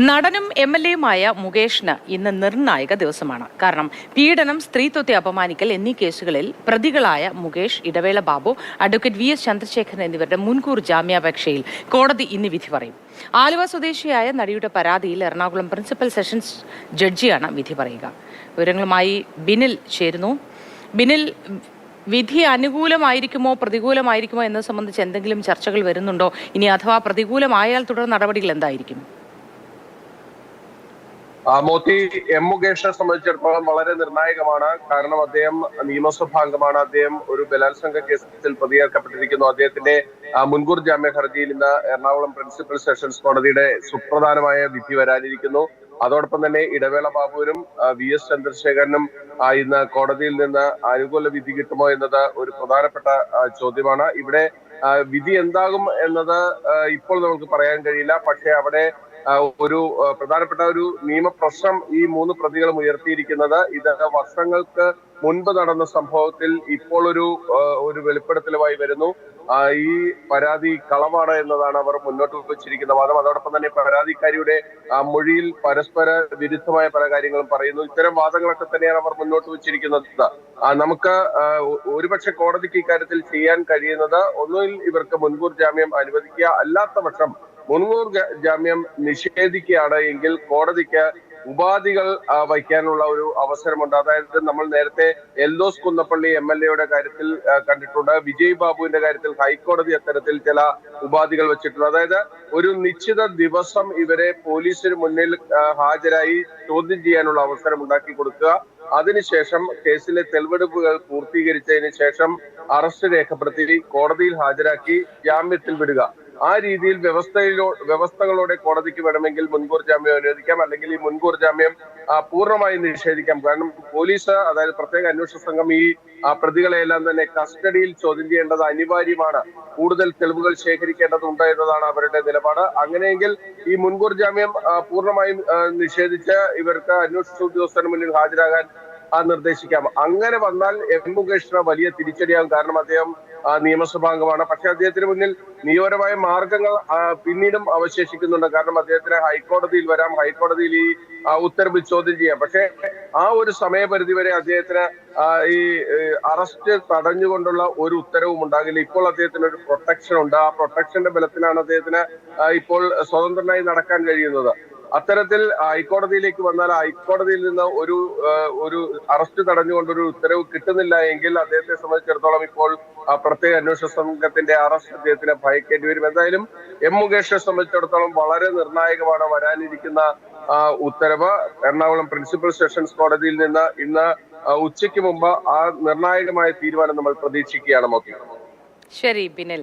നടനും MLA-യുമായ മുകേഷിന് ഇന്ന് നിർണായക ദിവസമാണ്. കാരണം പീഡനം, സ്ത്രീത്വത്തെ അപമാനിക്കൽ എന്നീ കേസുകളിൽ പ്രതികളായ മുകേഷ്, ഇടവേള ബാബു, അഡ്വക്കേറ്റ് VS ചന്ദ്രശേഖരൻ എന്നിവരുടെ മുൻകൂർ ജാമ്യാപേക്ഷയിൽ കോടതി ഇന്ന് വിധി പറയും. ആലുവ സ്വദേശിയായ നടിയുടെ പരാതിയിൽ എറണാകുളം പ്രിൻസിപ്പൽ സെഷൻസ് ജഡ്ജിയാണ് വിധി പറയുക. വിവരങ്ങളുമായി ബിനിൽ ചേരുന്നു. ബിനിൽ, വിധി അനുകൂലമായിരിക്കുമോ പ്രതികൂലമായിരിക്കുമോ എന്നത് സംബന്ധിച്ച് എന്തെങ്കിലും ചർച്ചകൾ വരുന്നുണ്ടോ? ഇനി അഥവാ പ്രതികൂലമായാൽ തുടർ നടപടികൾ എന്തായിരിക്കും? മോത്തി മുകേഷിനെ സംബന്ധിച്ചിടത്തോളം വളരെ നിർണായകമാണ്. കാരണം അദ്ദേഹം നിയമസഭാംഗമാണ്. അദ്ദേഹം ഒരു ബലാത്സംഗ കേസിൽ പ്രതിയേർക്കപ്പെട്ടിരിക്കുന്നു. അദ്ദേഹത്തിന്റെ മുൻകൂർ ജാമ്യ ഹർജിയിൽ ഇന്ന് എറണാകുളം പ്രിൻസിപ്പൽ സെഷൻസ് കോടതിയുടെ സുപ്രധാനമായ വിധി വരാനിരിക്കുന്നു. അതോടൊപ്പം തന്നെ ഇടവേള ബാബുവിനും VS ചന്ദ്രശേഖരനും ഇന്ന് കോടതിയിൽ നിന്ന് അനുകൂല വിധി കിട്ടുമോ എന്നത് ഒരു പ്രധാനപ്പെട്ട ചോദ്യമാണ്. ഇവിടെ വിധി എന്താകും എന്നത് ഇപ്പോൾ നമുക്ക് പറയാൻ കഴിയില്ല. പക്ഷേ അവിടെ ഒരു പ്രധാനപ്പെട്ട ഒരു നിയമപ്രശ്നം ഈ മൂന്ന് പ്രതികളും ഉയർത്തിയിരിക്കുന്നത് ഇത് വർഷങ്ങൾക്ക് മുൻപ് നടന്ന സംഭവത്തിൽ ഇപ്പോൾ ഒരു വെളിപ്പെടുത്തലുമായി വരുന്നു. ഈ പരാതി കളവാണ് എന്നതാണ് അവർ മുന്നോട്ട് വെച്ചിരിക്കുന്ന വാദം. അതോടൊപ്പം തന്നെ പരാതിക്കാരിയുടെ മൊഴിയിൽ പരസ്പര വിരുദ്ധമായ പല കാര്യങ്ങളും പറയുന്നു. ഇത്തരം വാദങ്ങളൊക്കെ തന്നെയാണ് അവർ മുന്നോട്ട് വെച്ചിരിക്കുന്നത്. നമുക്ക് ഒരുപക്ഷെ കോടതിക്ക് ഇക്കാര്യത്തിൽ ചെയ്യാൻ കഴിയുന്നത് ഒന്നുകിൽ ഇവർക്ക് മുൻകൂർ ജാമ്യം അനുവദിക്കുക, അല്ലാത്ത പക്ഷം മുൻകൂർ ജാമ്യം നിഷേധിക്കുകയാണ് എങ്കിൽ കോടതിക്ക് ഉപാധികൾ വയ്ക്കാനുള്ള ഒരു അവസരമുണ്ട്. അതായത് നമ്മൾ നേരത്തെ എൽദോസ് കുന്നപ്പള്ളി MLA-യുടെ കാര്യത്തിൽ കണ്ടിട്ടുണ്ട്. വിജയ് ബാബുവിന്റെ കാര്യത്തിൽ ഹൈക്കോടതി അത്തരത്തിൽ ചില ഉപാധികൾ വെച്ചിട്ടുണ്ട്. അതായത് ഒരു നിശ്ചിത ദിവസം ഇവരെ പോലീസിന് മുന്നിൽ ഹാജരായി ചോദ്യം ചെയ്യാനുള്ള അവസരം ഉണ്ടാക്കി കൊടുക്കുക. അതിനുശേഷം കേസിലെ തെളിവെടുപ്പുകൾ പൂർത്തീകരിച്ചതിന് ശേഷം അറസ്റ്റ് രേഖപ്പെടുത്തി കോടതിയിൽ ഹാജരാക്കി ജാമ്യത്തിൽ വിടുക. ആ രീതിയിൽ വ്യവസ്ഥകളോടെ കോടതിക്ക് വേണമെങ്കിൽ മുൻകൂർ ജാമ്യം അനുവദിക്കാം, അല്ലെങ്കിൽ ഈ മുൻകൂർ ജാമ്യം പൂർണ്ണമായും നിഷേധിക്കാം. കാരണം പോലീസ്, അതായത് പ്രത്യേക അന്വേഷണ സംഘം ഈ പ്രതികളെയെല്ലാം തന്നെ കസ്റ്റഡിയിൽ ചോദ്യം ചെയ്യേണ്ടത് അനിവാര്യമാണ്. കൂടുതൽ തെളിവുകൾ ശേഖരിക്കേണ്ടതുണ്ട് എന്നതാണ് അവരുടെ നിലപാട്. അങ്ങനെയെങ്കിൽ ഈ മുൻകൂർ ജാമ്യം പൂർണ്ണമായും നിഷേധിച്ച് ഇവർക്ക് അന്വേഷണ ഉദ്യോഗസ്ഥന് മുന്നിൽ ഹാജരാകാൻ നിർദ്ദേശിക്കാം. അങ്ങനെ വന്നാൽ മുകേഷിന് വലിയ തിരിച്ചടിയാകും. കാരണം അദ്ദേഹം നിയമസഭാംഗമാണ്. പക്ഷെ അദ്ദേഹത്തിന് മുന്നിൽ നിയമപരമായ മാർഗങ്ങൾ പിന്നീടും അവശേഷിക്കുന്നുണ്ട്. കാരണം അദ്ദേഹത്തിന് ഹൈക്കോടതിയിൽ വരാം, ഹൈക്കോടതിയിൽ ഈ ഉത്തരവ് ചോദ്യം ചെയ്യാം. പക്ഷെ ആ ഒരു സമയപരിധി വരെ അദ്ദേഹത്തിന് ഈ അറസ്റ്റ് തടഞ്ഞുകൊണ്ടുള്ള ഒരു ഉത്തരവും ഉണ്ടാകില്ല. ഇപ്പോൾ അദ്ദേഹത്തിന് ഒരു പ്രൊട്ടക്ഷൻ ഉണ്ട്. ആ പ്രൊട്ടക്ഷന്റെ ബലത്തിലാണ് അദ്ദേഹത്തിന് ഇപ്പോൾ സ്വതന്ത്രനായി നടക്കാൻ കഴിയുന്നത്. അത്തരത്തിൽ ഹൈക്കോടതിയിലേക്ക് വന്നാൽ ഹൈക്കോടതിയിൽ നിന്ന് ഒരു അറസ്റ്റ് തടഞ്ഞുകൊണ്ടൊരു ഉത്തരവ് കിട്ടുന്നില്ല എങ്കിൽ അദ്ദേഹത്തെ സംബന്ധിച്ചിടത്തോളം ഇപ്പോൾ പ്രത്യേക അന്വേഷണ സംഘത്തിന്റെ അറസ്റ്റ് അദ്ദേഹത്തിന് ഭയക്കേണ്ടി വരും. എന്തായാലും മുകേഷിനെ സംബന്ധിച്ചിടത്തോളം വളരെ നിർണായകമാണ് വരാനിരിക്കുന്ന ഉത്തരവ്. എറണാകുളം പ്രിൻസിപ്പൽ സെഷൻസ് കോടതിയിൽ നിന്ന് ഇന്ന് ഉച്ചയ്ക്ക് മുമ്പ് ആ നിർണായകമായ തീരുമാനം നമ്മൾ പ്രതീക്ഷിക്കുകയാണ്. ശരി ബിനിൽ.